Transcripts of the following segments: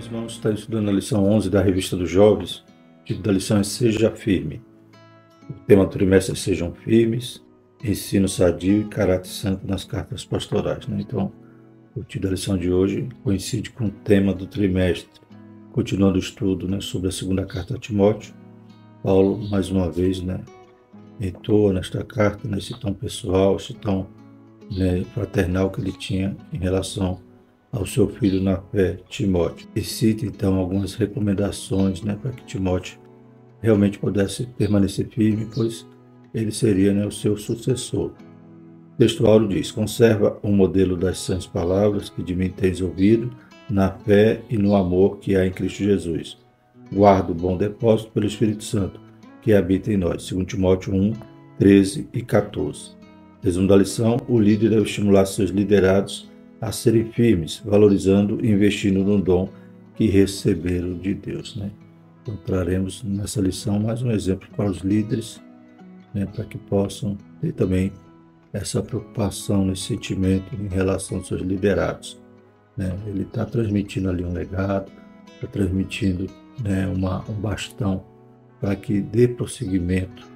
irmãos, está estudando a lição 11 da Revista dos Jovens. O título da lição é Seja Firme. O tema do trimestre é Sejam Firmes, Ensino Sadio e Caráter Santo nas Cartas Pastorais. Então, o título da lição de hoje coincide com o tema do trimestre. Continuando o estudo sobre a segunda carta a Timóteo, Paulo, mais uma vez, entoa nesta carta, nesse tom pessoal, esse tom fraternal que ele tinha em relação ao seu filho na fé, Timóteo. E cita, então, algumas recomendações para que Timóteo realmente pudesse permanecer firme, pois ele seria o seu sucessor. O texto áureo diz: conserva o modelo das sãs palavras que de mim tens ouvido, na fé e no amor que há em Cristo Jesus. Guarda o bom depósito pelo Espírito Santo, que habita em nós. 2 Timóteo 1, 13 e 14. Resumo da lição: o líder deve estimular seus liderados a serem firmes, valorizando e investindo no dom que receberam de Deus. Então, traremos nessa lição mais um exemplo para os líderes, para que possam ter também essa preocupação, esse sentimento em relação aos seus liderados. Ele está transmitindo ali um legado, está transmitindo um bastão para que dê prosseguimento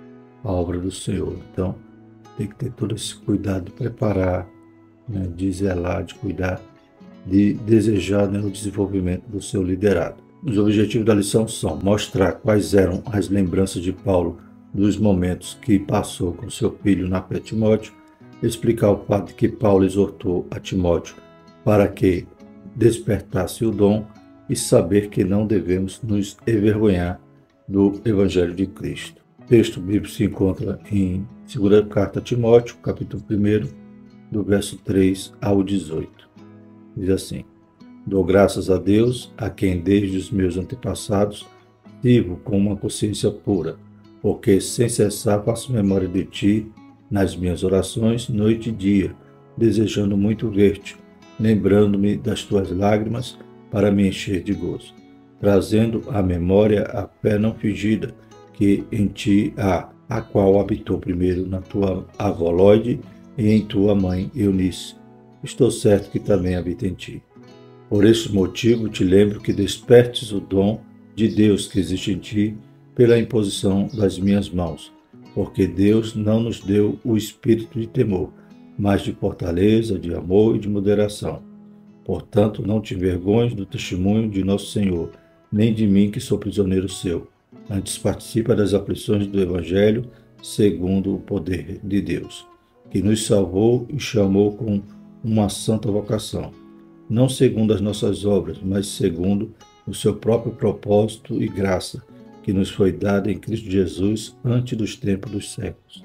à obra do Senhor. Então, tem que ter todo esse cuidado de preparar, de zelar, de cuidar, de desejar o desenvolvimento do seu liderado. Os objetivos da lição são mostrar quais eram as lembranças de Paulo dos momentos que passou com seu filho na fé, Timóteo, explicar o fato de que Paulo exortou a Timóteo para que despertasse o dom e saber que não devemos nos envergonhar do Evangelho de Cristo. O texto bíblico se encontra em 2 carta a Timóteo, capítulo 1, do verso 3 ao 18. Diz assim: dou graças a Deus, a quem desde os meus antepassados vivo com uma consciência pura, porque sem cessar faço memória de ti nas minhas orações, noite e dia, desejando muito ver-te, lembrando-me das tuas lágrimas para me encher de gozo, trazendo à memória a fé não fingida que em ti há, a qual habitou primeiro na tua avó Lóide e em tua mãe Eunice. Estou certo que também habita em ti. Por este motivo te lembro que despertes o dom de Deus que existe em ti pela imposição das minhas mãos, porque Deus não nos deu o espírito de temor, mas de fortaleza, de amor e de moderação. Portanto, não te envergonhes do testemunho de nosso Senhor, nem de mim que sou prisioneiro seu. Antes participa das aflições do Evangelho, segundo o poder de Deus, que nos salvou e chamou com uma santa vocação, não segundo as nossas obras, mas segundo o seu próprio propósito e graça, que nos foi dada em Cristo Jesus antes dos tempos dos séculos,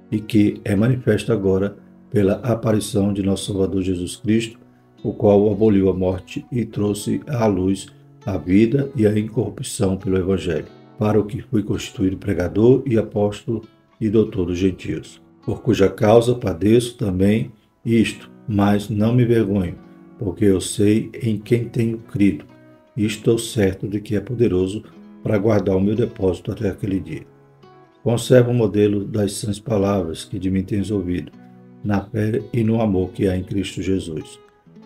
e que é manifesta agora pela aparição de nosso Salvador Jesus Cristo, o qual aboliu a morte e trouxe à luz a vida e a incorrupção pelo Evangelho, para o que fui constituído pregador e apóstolo e doutor dos gentios, por cuja causa padeço também isto, mas não me envergonho, porque eu sei em quem tenho crido, e estou certo de que é poderoso para guardar o meu depósito até aquele dia. Conserva o modelo das sãs palavras que de mim tens ouvido, na fé e no amor que há em Cristo Jesus.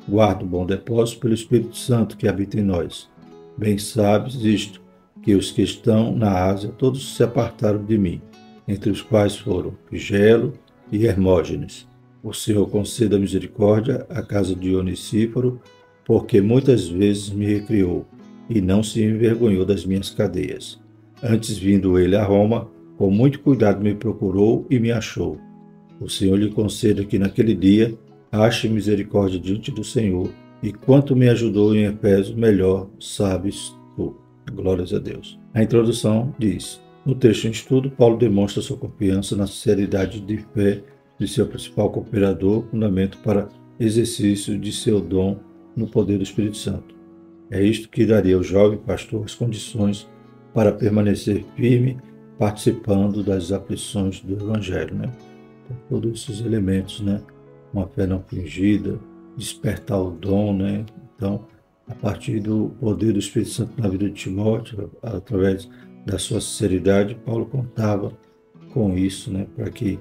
Guarda o bom depósito pelo Espírito Santo que habita em nós. Bem sabes isto, que os que estão na Ásia todos se apartaram de mim, entre os quais foram Figelo e Hermógenes. O Senhor conceda misericórdia à casa de Onesíforo, porque muitas vezes me recriou e não se envergonhou das minhas cadeias. Antes, vindo ele a Roma, com muito cuidado me procurou e me achou. O Senhor lhe conceda que naquele dia ache misericórdia diante do Senhor, e quanto me ajudou em Efésio, melhor sabes tu. Glórias a Deus. A introdução diz: no texto em estudo, Paulo demonstra sua confiança na sinceridade de fé de seu principal cooperador, fundamento para exercício de seu dom no poder do Espírito Santo. É isto que daria ao jovem pastor as condições para permanecer firme, participando das aflições do Evangelho. Então, todos esses elementos, uma fé não fingida, despertar o dom, Então, a partir do poder do Espírito Santo na vida de Timóteo, através da sua sinceridade, Paulo contava com isso, para que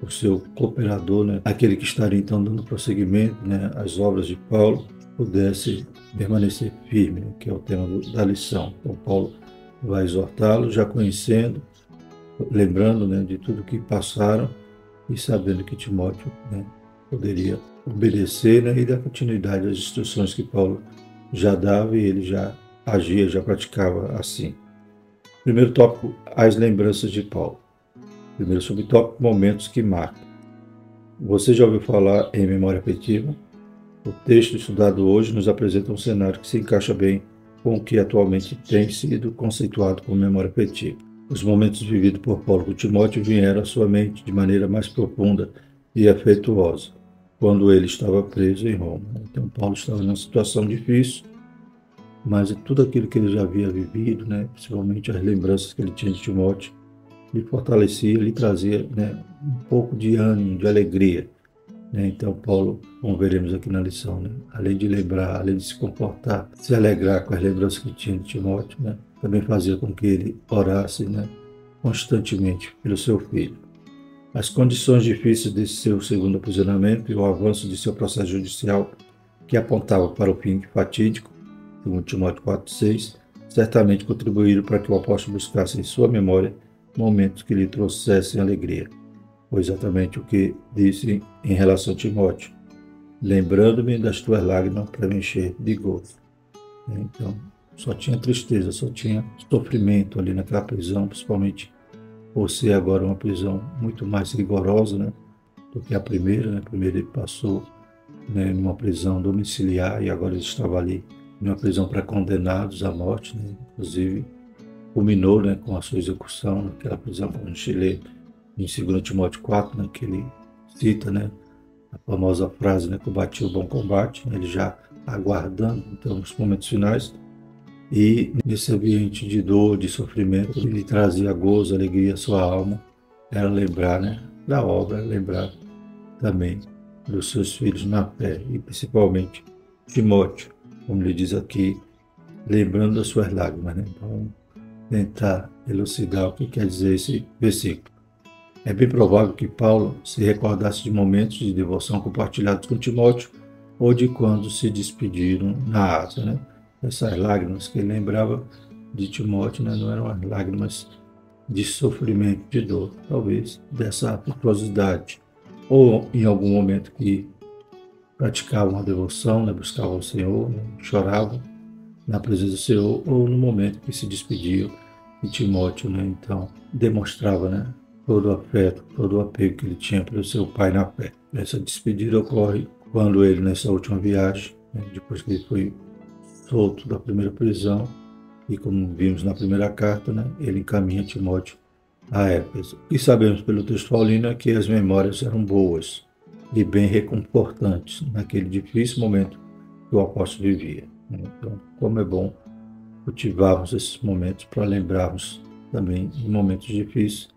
o seu cooperador, aquele que estaria então dando prosseguimento às obras de Paulo, pudesse permanecer firme, né, que é o tema da lição. Então, Paulo vai exortá-lo, já conhecendo, lembrando, né, de tudo que passaram e sabendo que Timóteo, né, poderia obedecer, né, e dar continuidade às instruções que Paulo já dava e ele já agia, já praticava assim. Primeiro tópico, as lembranças de Paulo. Primeiro subtópico, momentos que marcam. Você já ouviu falar em memória afetiva? O texto estudado hoje nos apresenta um cenário que se encaixa bem com o que atualmente tem sido conceituado como memória afetiva. Os momentos vividos por Paulo com Timóteo vieram à sua mente de maneira mais profunda e afetuosa, quando ele estava preso em Roma. Então, Paulo estava numa situação difícil, mas tudo aquilo que ele já havia vivido, né, principalmente as lembranças que ele tinha de Timóteo, lhe fortalecia, lhe trazia, né, um pouco de ânimo, de alegria. Né? Então, Paulo, como veremos aqui na lição, né, além de lembrar, além de se comportar, se alegrar com as lembranças que tinha de Timóteo, né, também fazia com que ele orasse, né, constantemente pelo seu filho. As condições difíceis desse seu segundo aprisionamento e o avanço de seu processo judicial, que apontava para o fim fatídico, segundo Timóteo 4,6, certamente contribuíram para que o apóstolo buscasse em sua memória momentos que lhe trouxessem alegria. Foi exatamente o que disse em relação a Timóteo: lembrando-me das tuas lágrimas para me encher de gozo. Então, só tinha tristeza, só tinha sofrimento ali naquela prisão, principalmente por ser agora uma prisão muito mais rigorosa, né, do que a primeira. Né? A primeira ele passou, né, numa prisão domiciliar e agora ele estava ali numa prisão para condenados à morte, né? Inclusive culminou, né, com a sua execução naquela prisão, como a gente lê em 2 Timóteo 4, né, que ele cita, né, a famosa frase, né, combati o bom combate, né, ele já aguardando então os momentos finais. E nesse ambiente de dor, de sofrimento, ele trazia gozo, alegria à sua alma. Era lembrar, né, da obra, lembrar também dos seus filhos na fé, e principalmente Timóteo, como ele diz aqui, lembrando das suas lágrimas. Né? Então, tentar elucidar o que quer dizer esse versículo. É bem provável que Paulo se recordasse de momentos de devoção compartilhados com Timóteo ou de quando se despediram na Ásia. Né? Essas lágrimas que ele lembrava de Timóteo, né, não eram as lágrimas de sofrimento, de dor, talvez dessa afetuosidade, ou em algum momento que praticavam a devoção, né, buscavam o Senhor, né, choravam na presença do Senhor, ou no momento que se despediam de Timóteo, né, então demonstrava, né, todo o afeto, todo o apego que ele tinha pelo seu pai na fé. Essa despedida ocorre quando ele, nessa última viagem, né, depois que ele foi solto da primeira prisão, e como vimos na primeira carta, né, ele encaminha Timóteo a Éfeso. E sabemos pelo texto paulino que as memórias eram boas e bem reconfortantes naquele difícil momento que o apóstolo vivia. Então, como é bom cultivarmos esses momentos para lembrarmos também em momentos difíceis,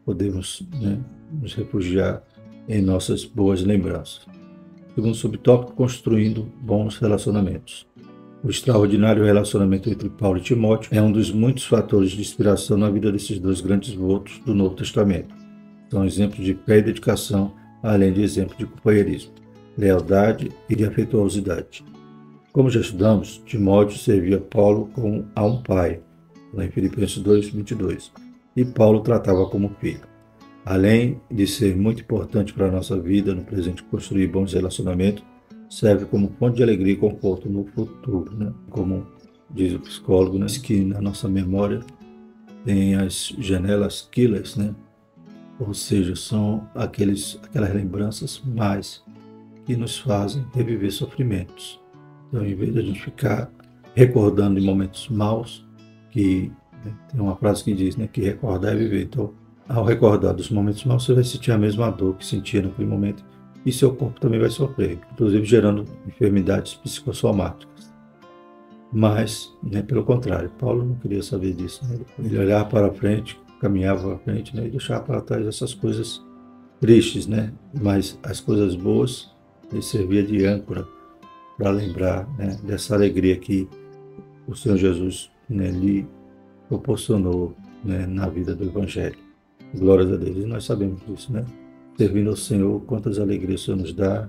podemos, né, nos refugiar em nossas boas lembranças. Segundo subtópico, construindo bons relacionamentos. O extraordinário relacionamento entre Paulo e Timóteo é um dos muitos fatores de inspiração na vida desses dois grandes vultos do Novo Testamento. São exemplos de fé e dedicação, além de exemplos de companheirismo, lealdade e de afetuosidade. Como já estudamos, Timóteo servia Paulo como a um pai, lá em Filipenses 2:22, e Paulo tratava como filho. Além de ser muito importante para a nossa vida no presente construir bons relacionamentos, serve como fonte de alegria e conforto no futuro, né? Como diz o psicólogo, né, que na nossa memória tem as janelas killers, né? Ou seja, são aquelas lembranças mais que nos fazem reviver sofrimentos. Então, em vez de a gente ficar recordando de momentos maus, que, né, tem uma frase que diz, né, que recordar é viver. Então, ao recordar dos momentos maus, você vai sentir a mesma dor que sentia naquele momento e seu corpo também vai sofrer, inclusive gerando enfermidades psicossomáticas. Mas, né, pelo contrário, Paulo não queria saber disso. Né? Ele olhava para frente, caminhava para frente, né, e deixava para trás essas coisas tristes, né? Mas as coisas boas ele servia de âncora para lembrar, né, dessa alegria que o Senhor Jesus, né, lhe proporcionou, né, na vida do Evangelho. Glórias a Deus. E nós sabemos disso, né? Servindo ao Senhor, quantas alegrias o Senhor nos dá,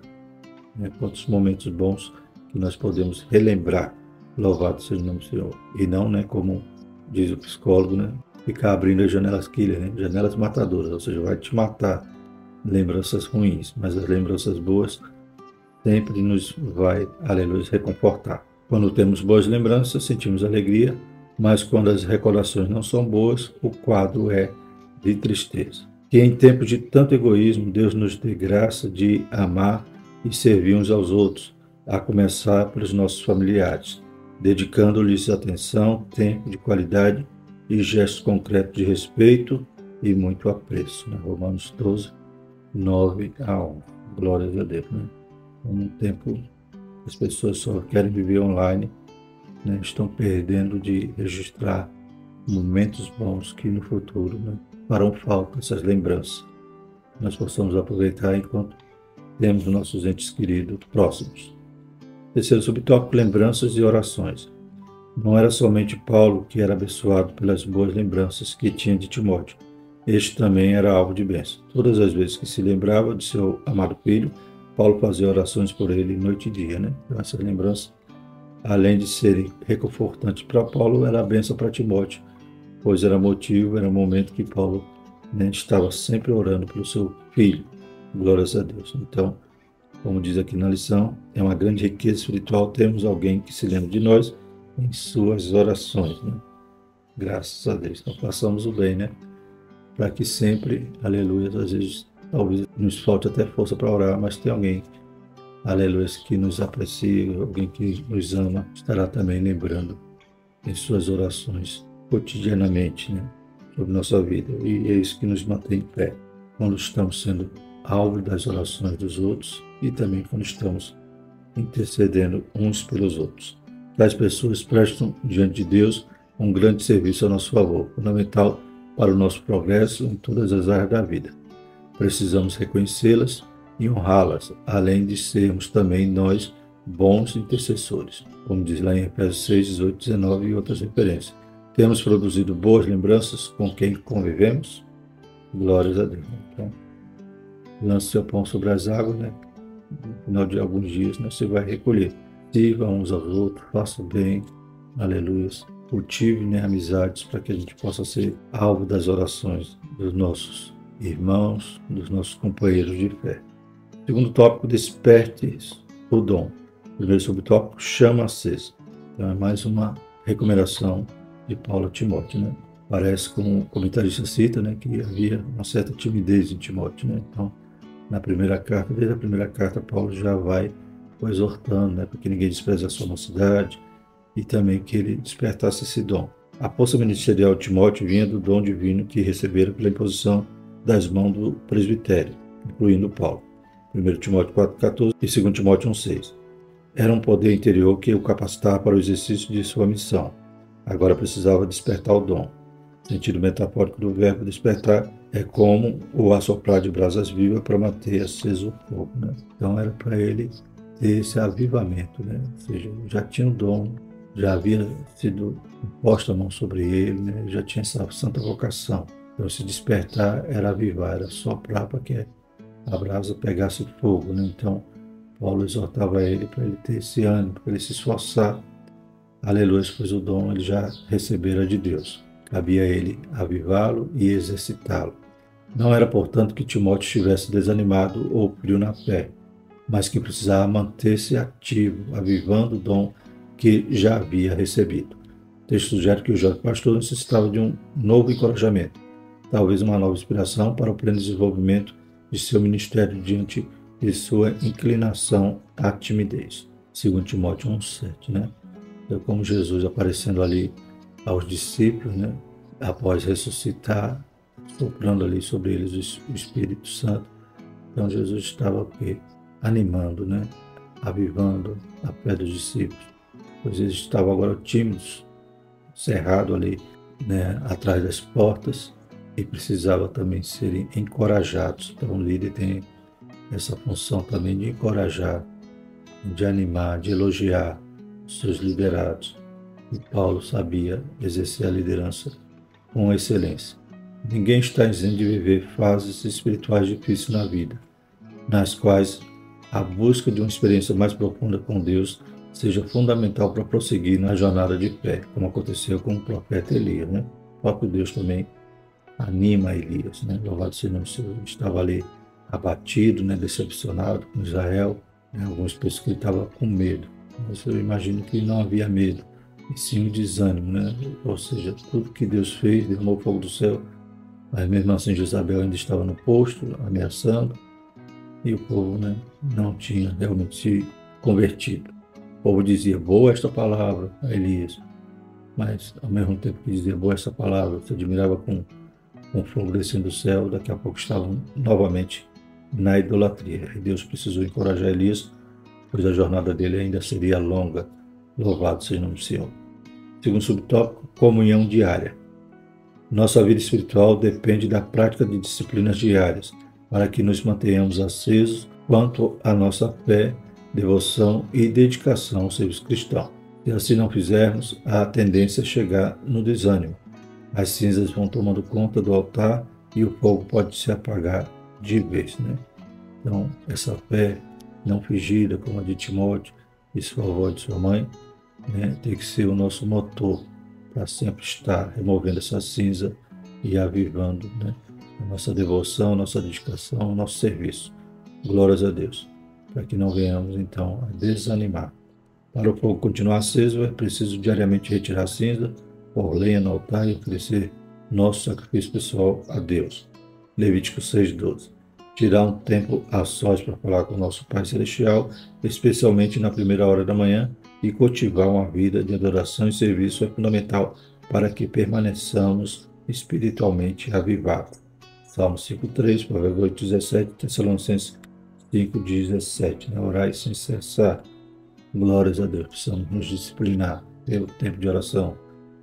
né, quantos momentos bons que nós podemos relembrar. Louvado seja o nome do Senhor. E não, né, como diz o psicólogo, né, ficar abrindo as janelas killer, né, janelas matadoras, ou seja, vai te matar lembranças ruins, mas as lembranças boas sempre nos vai, aleluia, reconfortar. Quando temos boas lembranças, sentimos alegria, mas quando as recordações não são boas, o quadro é de tristeza. Que em tempos de tanto egoísmo, Deus nos dê graça de amar e servir uns aos outros, a começar pelos nossos familiares, dedicando-lhes atenção, tempo de qualidade e gestos concretos de respeito e muito apreço. Né? Romanos 12, 9 a 11. Glórias a Deus. Né? Um tempo as pessoas só querem viver online, né? Estão perdendo de registrar momentos bons que no futuro, né, farão falta, essas lembranças. Nós possamos aproveitar enquanto temos nossos entes queridos próximos. Terceiro subtópico, lembranças e orações. Não era somente Paulo que era abençoado pelas boas lembranças que tinha de Timóteo. Este também era alvo de bênção. Todas as vezes que se lembrava de seu amado filho, Paulo fazia orações por ele noite e dia, né? Então, essas lembranças, além de serem reconfortantes para Paulo, era a bênção para Timóteo, pois era momento que Paulo, né, estava sempre orando pelo seu filho. Glórias a Deus. Então, como diz aqui na lição, é uma grande riqueza espiritual termos alguém que se lembra de nós em suas orações, né? Graças a Deus. Então, façamos o bem, né? Para que sempre, aleluia, às vezes, talvez nos falte até força para orar, mas tem alguém, aleluia, que nos aprecia, alguém que nos ama, estará também lembrando em suas orações cotidianamente, né, sobre nossa vida. E é isso que nos mantém em pé, quando estamos sendo alvo das orações dos outros e também quando estamos intercedendo uns pelos outros. Que as pessoas prestam diante de Deus um grande serviço a nosso favor, fundamental para o nosso progresso em todas as áreas da vida. Precisamos reconhecê-las e honrá-las, além de sermos também nós bons intercessores, como diz lá em Efésios 6, 18, 19 e outras referências. Temos produzido boas lembranças com quem convivemos? Glórias a Deus. Então, lance seu pão sobre as águas, né? No final de alguns dias, né, você vai recolher. Sirva uns aos outros, faça o bem, aleluia. Cultive, né, amizades para que a gente possa ser alvo das orações dos nossos irmãos, dos nossos companheiros de fé. Segundo tópico, desperte o dom. Primeiro subtópico, chama acesa. Então é mais uma recomendação de Paulo a Timóteo, né? Parece, como o comentarista cita, né, que havia uma certa timidez em Timóteo, né? Então, na primeira carta, desde a primeira carta, Paulo já vai exortando, né, para que ninguém despreze a sua mocidade e também que ele despertasse esse dom. A força ministerial de Timóteo vinha do dom divino que recebera pela imposição das mãos do presbitério, incluindo Paulo. 1 Timóteo 4,14 e 2 Timóteo 1,6. Era um poder interior que o capacitava para o exercício de sua missão. Agora precisava despertar o dom. O sentido metafórico do verbo despertar é como o assoprar de brasas vivas para manter aceso o fogo, né? Então era para ele ter esse avivamento, né? Ou seja, já tinha o dom, já havia sido posta a mão sobre ele, né? Já tinha essa santa vocação. Então se despertar era avivar, era soprar para que a brasa pegasse fogo, né? Então Paulo exortava ele para ele ter esse ânimo, para ele se esforçar. Aleluia, pois o dom ele já recebera de Deus. Cabia a ele avivá-lo e exercitá-lo. Não era, portanto, que Timóteo estivesse desanimado ou frio na fé, mas que precisava manter-se ativo, avivando o dom que já havia recebido. O texto sugere que o jovem pastor necessitava de um novo encorajamento, talvez uma nova inspiração para o pleno desenvolvimento de seu ministério diante de sua inclinação à timidez. 2 Timóteo 1,7, né? Então, como Jesus aparecendo ali aos discípulos, né, após ressuscitar, soprando ali sobre eles o Espírito Santo. Então Jesus estava aqui, animando, né, avivando a fé dos discípulos, pois eles estavam agora tímidos, cerrados ali, né, atrás das portas, e precisava também serem encorajados. Então o líder tem essa função também de encorajar, de animar, de elogiar os seus liderados. E Paulo sabia exercer a liderança com excelência. Ninguém está isento de viver fases espirituais difíceis na vida, nas quais a busca de uma experiência mais profunda com Deus seja fundamental para prosseguir na jornada de fé, como aconteceu com o profeta Elias, né? O próprio Deus também anima Elias, né? Louvado seja o nome do Senhor. Ele estava ali abatido, né? Decepcionado com Israel, né? Alguns pensam que ele estava com medo, mas eu imagino que não havia medo, e sim o desânimo, né? Ou seja, tudo que Deus fez, derramou fogo do céu, mas mesmo assim Jezabel ainda estava no posto, ameaçando, e o povo, né, não tinha realmente se convertido. O povo dizia, boa esta palavra a Elias, mas ao mesmo tempo que dizia boa essa palavra, se admirava com fogo descendo do céu, daqui a pouco estavam novamente na idolatria. E Deus precisou encorajar Elias, pois a jornada dele ainda seria longa. Louvado seja o nome do Senhor. Segundo subtópico, comunhão diária. Nossa vida espiritual depende da prática de disciplinas diárias, para que nos mantenhamos acesos quanto à nossa fé, devoção e dedicação ao serviço cristão. Se assim não fizermos, há a tendência a chegar no desânimo. As cinzas vão tomando conta do altar e o fogo pode se apagar de vez, né? Então, essa fé não fingida, como a de Timóteo, de sua avó e de sua mãe, né, tem que ser o nosso motor para sempre estar removendo essa cinza e avivando, né, a nossa devoção, a nossa dedicação, o nosso serviço. Glórias a Deus. Para que não venhamos, então, a desanimar. Para o fogo continuar aceso, é preciso diariamente retirar a cinza, pôr lenha no altar e oferecer nosso sacrifício pessoal a Deus. Levítico 6,12. Tirar um tempo a sós para falar com o nosso Pai Celestial, especialmente na primeira hora da manhã, e cultivar uma vida de adoração e serviço é fundamental para que permaneçamos espiritualmente avivados. Salmo 5,3, Provérbios 8,17, Tessalonicenses 5,17. Né? Orai sem cessar. Glórias a Deus. Precisamos nos disciplinar, ter o tempo de oração,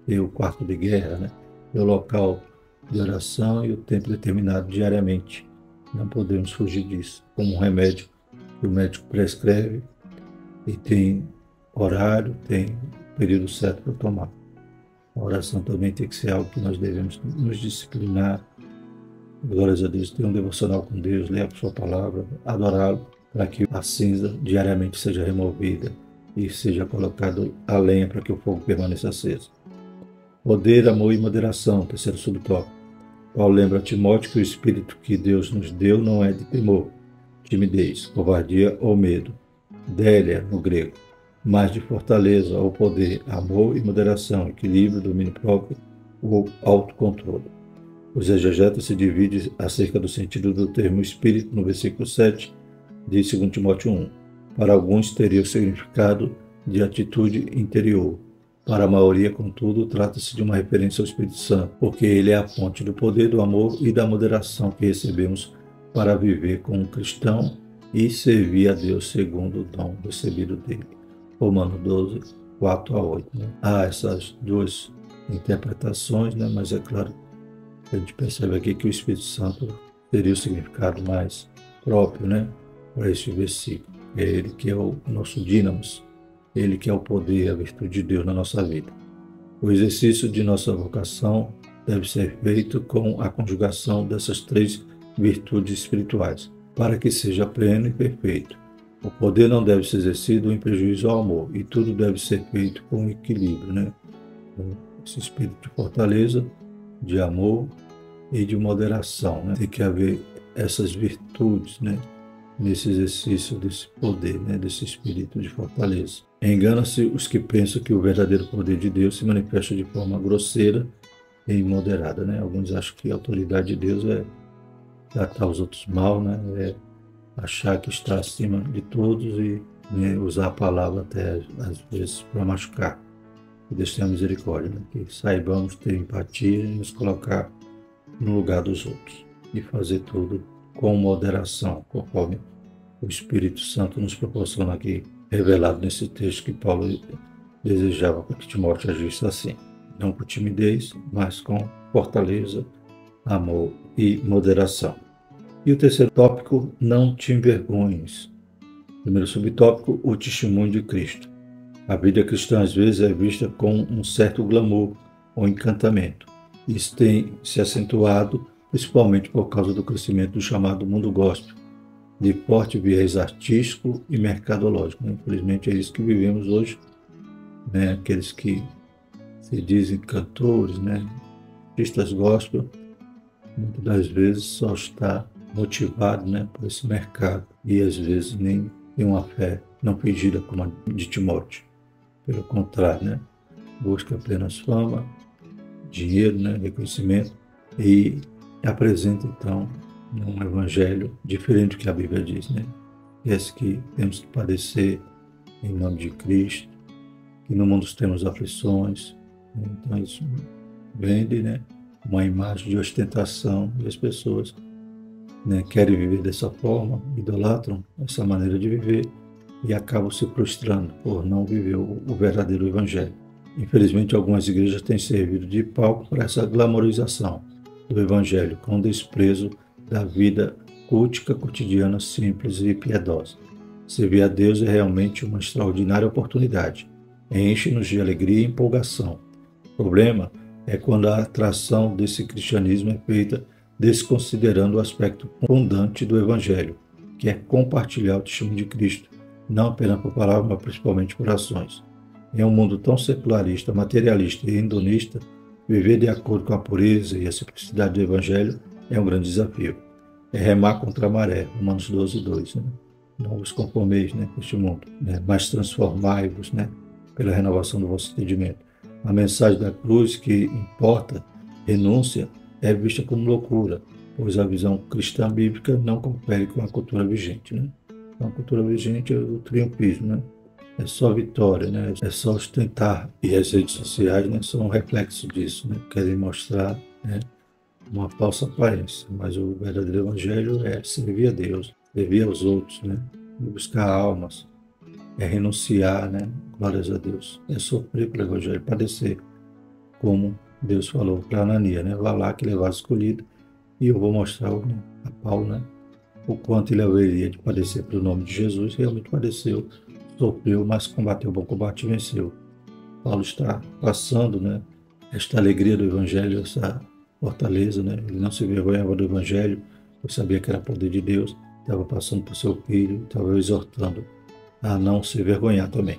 ter o quarto de guerra, né? Ter o local de oração e o tempo determinado diariamente. Não podemos fugir disso. Como um remédio que o médico prescreve e tem horário, tem período certo para tomar. A oração também tem que ser algo que nós devemos nos disciplinar. Glórias a Deus, ter um devocional com Deus, ler a sua palavra, adorá-lo, para que a cinza diariamente seja removida e seja colocado a lenha para que o fogo permaneça aceso. Poder, amor e moderação, terceiro subtópico. Paulo lembra a Timóteo que o espírito que Deus nos deu não é de temor, timidez, covardia ou medo, délia no grego, mas de fortaleza ou poder, amor e moderação, equilíbrio, domínio próprio ou autocontrole. Os exegetas se dividem acerca do sentido do termo espírito no versículo 7 de 2 Timóteo 1. Para alguns teria o significado de atitude interior. Para a maioria, contudo, trata-se de uma referência ao Espírito Santo, porque ele é a fonte do poder, do amor e da moderação que recebemos para viver como um cristão e servir a Deus segundo o dom recebido dele. Romanos 12, 4 a 8. Né? Há essas duas interpretações, né? Mas é claro que a gente percebe aqui que o Espírito Santo teria o significado mais próprio, né, para esse versículo. É ele que é o nosso dínamos, ele que é o poder, a virtude de Deus na nossa vida. O exercício de nossa vocação deve ser feito com a conjugação dessas três virtudes espirituais, para que seja pleno e perfeito. O poder não deve ser exercido em prejuízo ao amor, e tudo deve ser feito com equilíbrio, né? Com esse espírito de fortaleza, de amor e de moderação, né? Tem que haver essas virtudes, né, nesse exercício desse poder, né, desse espírito de fortaleza. Engana-se os que pensam que o verdadeiro poder de Deus se manifesta de forma grosseira e imoderada, né? Alguns acham que a autoridade de Deus é tratar os outros mal, né? É achar que está acima de todos e, né, usar a palavra até às vezes para machucar. Que Deus tenha misericórdia, né? Que saibamos ter empatia e nos colocar no lugar dos outros e fazer tudo com moderação, conforme o Espírito Santo nos proporciona aqui, revelado nesse texto que Paulo desejava para que Timóteo agisse assim. Não com timidez, mas com fortaleza, amor e moderação. E o terceiro tópico, não te envergonhes. Primeiro subtópico, o testemunho de Cristo. A vida cristã às vezes é vista com um certo glamour ou encantamento. Isso tem se acentuado principalmente por causa do crescimento do chamado mundo gospel, de forte viés artístico e mercadológico, né? Infelizmente é isso que vivemos hoje, né? Aqueles que se dizem cantores, né? Artistas gospel, muitas das vezes só está motivado, né, por esse mercado e às vezes nem tem uma fé não fingida como a de Timóteo. Pelo contrário, né, busca apenas fama, dinheiro, né, reconhecimento e apresenta então um evangelho diferente do que a Bíblia diz, né? Esse que temos que padecer em nome de Cristo, que no mundo temos aflições, né? Então isso vende, né, uma imagem de ostentação e as pessoas, né, querem viver dessa forma, idolatram essa maneira de viver e acabam se frustrando por não viver o verdadeiro evangelho. Infelizmente, algumas igrejas têm servido de palco para essa glamorização do evangelho, com desprezo da vida cultica, cotidiana, simples e piedosa. Servir a Deus é realmente uma extraordinária oportunidade. Enche-nos de alegria e empolgação. O problema é quando a atração desse cristianismo é feita desconsiderando o aspecto fundante do evangelho, que é compartilhar o testemunho de Cristo, não apenas por palavras, mas principalmente por ações. Em um mundo tão secularista, materialista e hedonista, viver de acordo com a pureza e a simplicidade do evangelho é um grande desafio. É remar contra a maré, Romanos 12:2, né? Não vos conformeis, né, com este mundo, né, mas transformai-vos, né, pela renovação do vosso entendimento. A mensagem da cruz, que importa, renúncia, é vista como loucura, pois a visão cristã bíblica não confere com a cultura vigente, né? Então, a cultura vigente é o triunfismo, né? É só vitória, né? É só ostentar. E as redes sociais, né, são um reflexo disso, né? Querem mostrar, né, uma falsa aparência, mas o verdadeiro evangelho é servir a Deus, servir aos outros, né? E buscar almas, é renunciar, né? Glórias a Deus. É sofrer pelo evangelho, padecer, como Deus falou para Ananias, né? Vá lá que ele vai escolhido e eu vou mostrar, né, a Paulo, né, o quanto ele haveria de padecer pelo nome de Jesus. Realmente padeceu, sofreu, mas combateu o bom combate e venceu. Paulo está passando, né, esta alegria do evangelho, essa fortaleza, né? Ele não se envergonhava do evangelho, pois sabia que era poder de Deus, estava passando por seu filho, estava exortando a não se envergonhar também.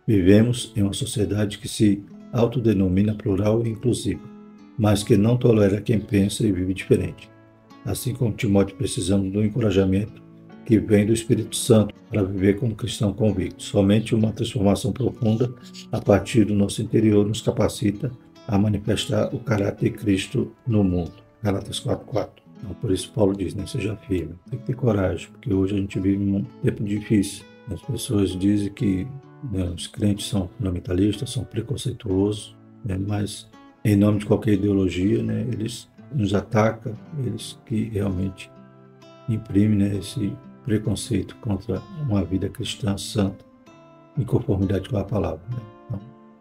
Vivemos em uma sociedade que se autodenomina plural e inclusiva, mas que não tolera quem pensa e vive diferente. Assim como Timóteo, precisamos do encorajamento que vem do Espírito Santo para viver como cristão convicto. Somente uma transformação profunda a partir do nosso interior nos capacita a manifestar o caráter de Cristo no mundo. Gálatas 4:4. Então, por isso Paulo diz, né, seja firme, tem que ter coragem, porque hoje a gente vive num tempo difícil. As pessoas dizem que, né, os crentes são fundamentalistas, são preconceituosos, né, mas em nome de qualquer ideologia, né, eles nos atacam, eles que realmente imprimem, né, esse preconceito contra uma vida cristã santa, em conformidade com a palavra, né? Então,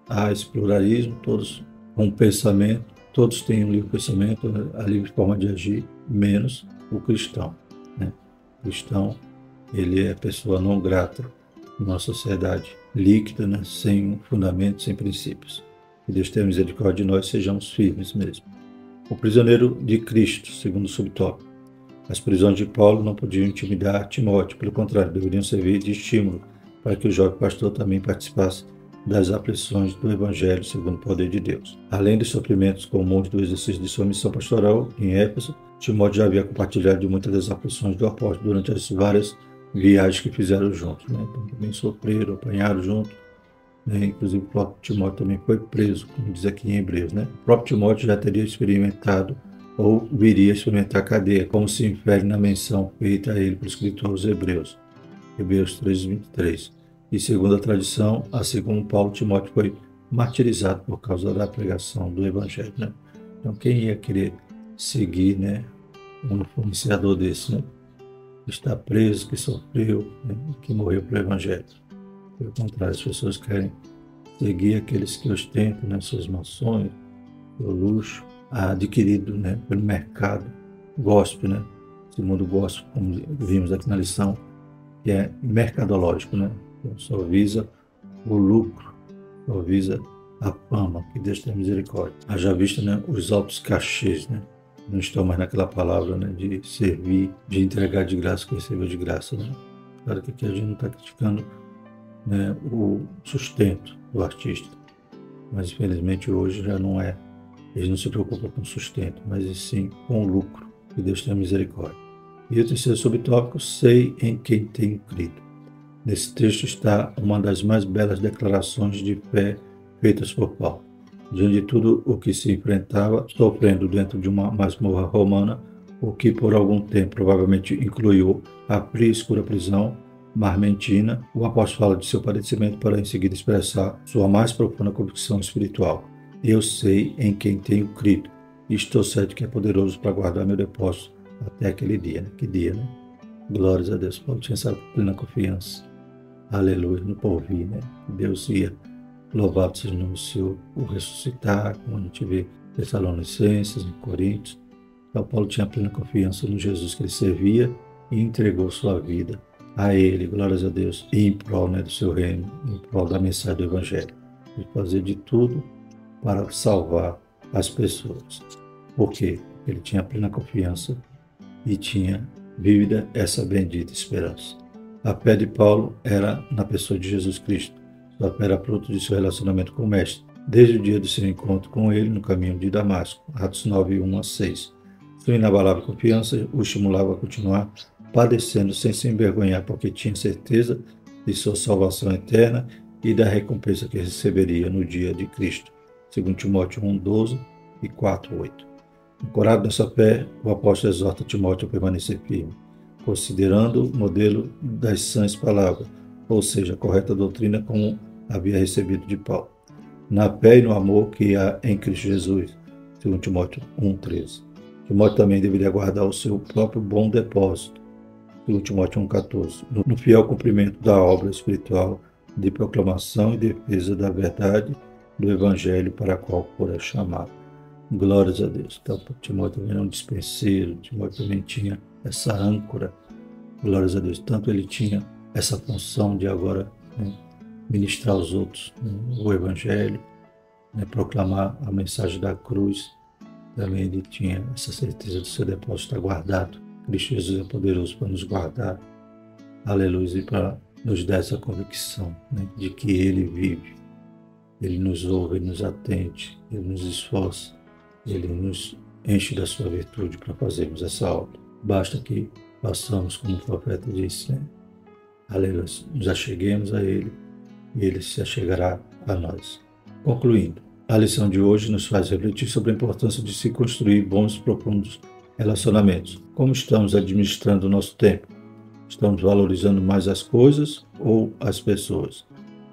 há esse pluralismo, todos com pensamento, todos têm um livre pensamento, a livre forma de agir, menos o cristão, né? O cristão, ele é pessoa não grata numa sociedade líquida, né, sem fundamento, sem princípios. Que Deus tenha misericórdia de nós, sejamos firmes mesmo. O prisioneiro de Cristo, segundo o subtópico. As prisões de Paulo não podiam intimidar Timóteo, pelo contrário, deveriam servir de estímulo para que o jovem pastor também participasse das aflições do Evangelho segundo o poder de Deus. Além dos sofrimentos comuns do exercício de sua missão pastoral em Éfeso, Timóteo já havia compartilhado de muitas das aflições do apóstolo durante as várias viagens que fizeram juntos, né? Então, também sofreram, apanharam juntos, né? Inclusive o próprio Timóteo também foi preso, como diz aqui em Hebreus, né? O próprio Timóteo já teria experimentado ou viria a experimentar a cadeia, como se infere na menção feita a ele pelo escritor aos Hebreus, Hebreus 3:23. E segundo a tradição, assim como Paulo, Timóteo foi martirizado por causa da pregação do Evangelho, né? Então, quem ia querer seguir, né, um influenciador desse, né? Que está preso, que sofreu, né, que morreu pelo Evangelho. Pelo contrário, as pessoas querem seguir aqueles que ostentam, né, suas mansões, seu luxo, adquirido, né, pelo mercado gospel, né? Esse mundo gospel, como vimos aqui na lição, que é mercadológico, né? Então, só visa o lucro, só visa a fama, que Deus tenha misericórdia. Haja vista, né, os altos cachês, né? não estão mais naquela palavra, né, de servir, de entregar de graça que recebeu de graça, né? Claro que aqui a gente não está criticando, né, o sustento do artista, mas infelizmente hoje já não é. Eles não se preocupam com o sustento, mas sim com o lucro. Que Deus tenha misericórdia. E o terceiro subtópico, sei em quem tenho crido. Nesse texto está uma das mais belas declarações de fé feitas por Paulo. Diante de tudo o que se enfrentava, sofrendo dentro de uma masmorra romana, o que por algum tempo provavelmente incluiu a fria e escura prisão marmentina, o apóstolo fala de seu padecimento para em seguida expressar sua mais profunda convicção espiritual. Eu sei em quem tenho crido, e estou certo que é poderoso para guardar meu depósito até aquele dia, né? Que dia, né? Glórias a Deus. Paulo tinha essa plena confiança. Aleluia, no porvir, né? Deus ia, louvado seja o nome do Senhor, o ressuscitar, como a gente vê em Tessalonicenses, em Coríntios. Então, Paulo tinha plena confiança no Jesus que ele servia e entregou sua vida a ele, glórias a Deus, e em prol, né, do seu reino, em prol da mensagem do Evangelho, de fazer de tudo para salvar as pessoas. Por quê? Ele tinha plena confiança e tinha vívida essa bendita esperança. A fé de Paulo era na pessoa de Jesus Cristo. Sua fé era fruto de seu relacionamento com o Mestre, desde o dia de seu encontro com ele no caminho de Damasco, Atos 9, 1-6. Sua inabalável confiança o estimulava a continuar padecendo sem se envergonhar, porque tinha certeza de sua salvação eterna e da recompensa que receberia no dia de Cristo. 2 Timóteo 1:12 e 4:8. Ancorado nessa fé, o apóstolo exorta Timóteo a permanecer firme, considerando o modelo das sãs palavras, ou seja, a correta doutrina como havia recebido de Paulo, na fé e no amor que há em Cristo Jesus. 2 Timóteo 1:13. Timóteo também deveria guardar o seu próprio bom depósito, 2 Timóteo 1,14, no fiel cumprimento da obra espiritual de proclamação e defesa da verdade do Evangelho para a qual fora chamado. Glórias a Deus. Então, Timóteo também era um dispenseiro, Timóteo também tinha essa âncora. Glórias a Deus. Tanto ele tinha essa função de agora, né, ministrar aos outros, né, o Evangelho, né, proclamar a mensagem da cruz. Também ele tinha essa certeza do seu depósito guardado. Cristo Jesus é poderoso para nos guardar. Aleluia. E para nos dar essa convicção, né, de que Ele vive. Ele nos ouve, Ele nos atende, Ele nos esforça. Ele nos enche da sua virtude para fazermos essa obra. Basta que façamos como o profeta disse, né? Aleluia. Nos acheguemos a Ele e Ele se achegará a nós. Concluindo, a lição de hoje nos faz refletir sobre a importância de se construir bons e profundos relacionamentos. Como estamos administrando o nosso tempo? Estamos valorizando mais as coisas ou as pessoas?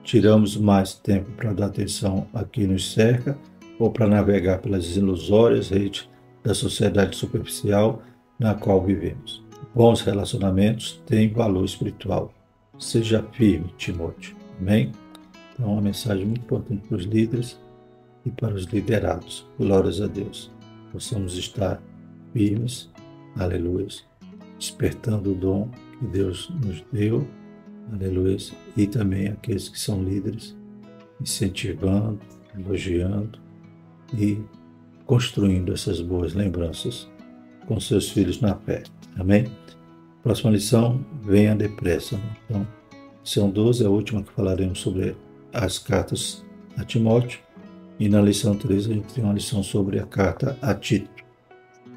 Tiramos mais tempo para dar atenção a quem nos cerca ou para navegar pelas ilusórias redes da sociedade superficial na qual vivemos? Bons relacionamentos têm valor espiritual. Seja firme, Timóteo. Amém? Então, uma mensagem muito importante para os líderes e para os liderados. Glórias a Deus. Possamos estar firmes, aleluia, despertando o dom que Deus nos deu, aleluia, e também aqueles que são líderes, incentivando, elogiando e construindo essas boas lembranças com seus filhos na fé. Amém? Próxima lição, venha depressa. Então, lição 12 é a última que falaremos sobre as cartas a Timóteo. E na lição 13 a gente tem uma lição sobre a carta a Tito.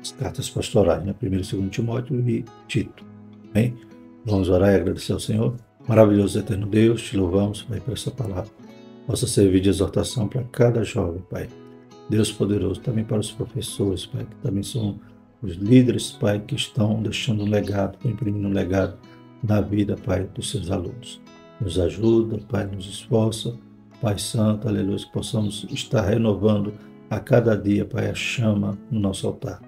As cartas pastorais, né? 1 e 2 Timóteo e Tito. Amém? Vamos orar e agradecer ao Senhor. Maravilhoso eterno Deus, te louvamos, Pai, por essa palavra. Possa servir de exortação para cada jovem, Pai. Deus poderoso, também para os professores, Pai, que também são os líderes, Pai, que estão deixando um legado, imprimindo um legado na vida, Pai, dos seus alunos. Nos ajuda, Pai, nos esforça, Pai Santo, aleluia, que possamos estar renovando a cada dia, Pai, a chama no nosso altar,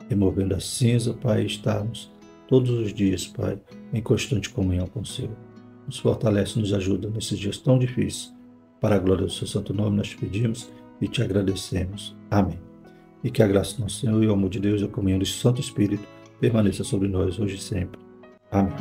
removendo a cinza, Pai, e estarmos todos os dias, Pai, em constante comunhão com o Senhor. Nos fortalece, nos ajuda nesses dias tão difíceis. Para a glória do seu santo nome nós te pedimos e te agradecemos. Amém. E que a graça do nosso Senhor e o amor de Deus e a comunhão do Santo Espírito permaneça sobre nós hoje e sempre. Amém.